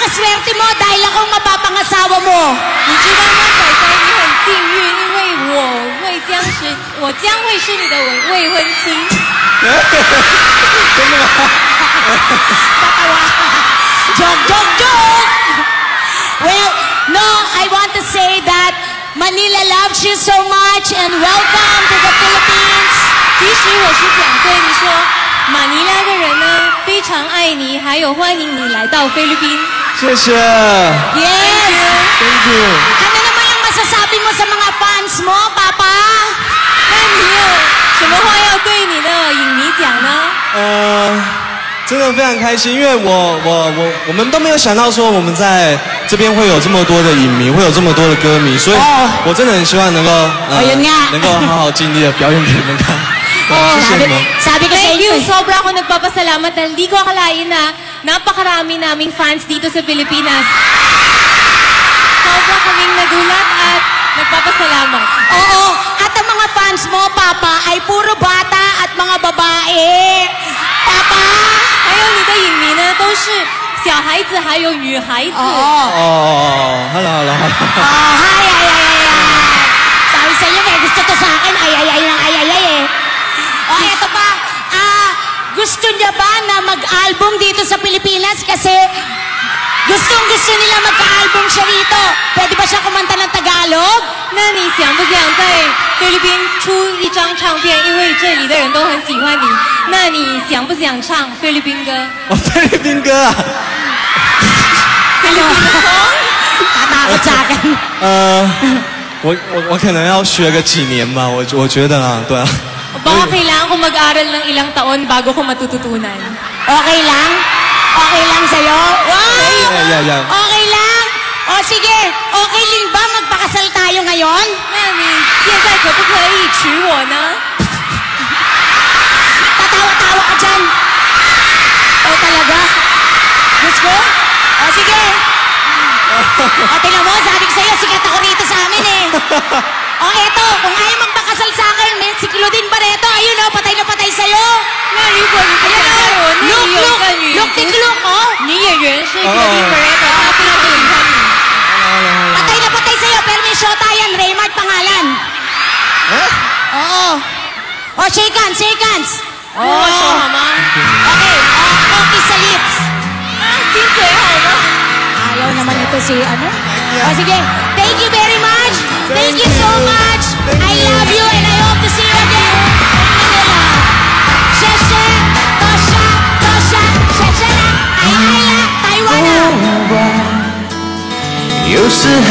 napakaswerte mo dahil ako ang mapapangasawa mo. 你知道吗，仔仔，你很幸运，因为我将会是你的未婚妻。真的吗？ Tatawa. Joke. Well, no, I want to say that Manila loves you so much and welcome to the Philippines. 其实我是想对你说，马尼拉的人呢非常爱你，还有欢迎你来到菲律宾。谢谢。Yes. Thank you. Ano naman ang masasabi mo sa mga fans mo, Papa? 那你有什么话要对你的影迷讲呢？真的非常开心，因为我们都没有想到说我们在这边会有这么多的影迷，会有这么多的歌迷，所以我真的很希望能够能够好好尽力的表演给你们看。谢谢你们。Sabi ko sa Thank inyo, you. Sobra ako nagpapasalamat dahil di ko akalain na napakarami naming fans dito sa Pilipinas. Sobra kaming nagulat at nagpapasalamat. Oo, at ang mga fans mo, Papa, ay puro bata at mga babae. Papa? 还有你的影迷呢，都是小孩子还有女孩子。Hello. Hi. Sabi sa inyo, may gusto to sa akin. Ay eh. O, eto pa. Gusto niya ba na mag-album dito sa Pilipinas? Kasi gustong-gusto nila magka-album siya rito. Pwede ba siya kumanta ng Tagalog? 那你想不想在菲律宾出一张唱片？因为这里的人都很喜欢你，那你想不想唱菲律宾歌？菲律宾歌啊？菲律宾歌？ Tatakot sa akin. 我可能要学个几年吧，我觉得啊，对啊。 Baka kailangan ko mag-aral ng ilang taon bago ko matututunan. Okay lang? Okay lang sa'yo? Wow! Yeah. Okay lang? O sige, okay din ba magpakasal tayo ngayon? 那你现在可不可以娶我呢？ Tatawa-tawa ka dyan. O talaga? Gusto? O sige. O tingnan mo, sabi ko sa'yo, sikat ako rito sa amin eh. O eto, kung ayaw magpakasal sa akin, may si Claudine Barreto, ayun o, patay na patay sa'yo. 那如果你不想嫁给我，那里有一个女 Look, 哦，女演员是 Claudine Barreto，她非常的喜欢你。 Patay na patay sa'yo, pero may shota yan, Raymart pangalan. Oo. O, shake hands. 跟我手好吗？ Okay, okay sa lips. 亲嘴好吗？ Ayaw naman ito si ano? O sige, thank you very much. Thank you so much. I love you and I hope to see you again. Manila. Sheshe, Tosha, Sheshe la, Ayala, Taiwan. 有时还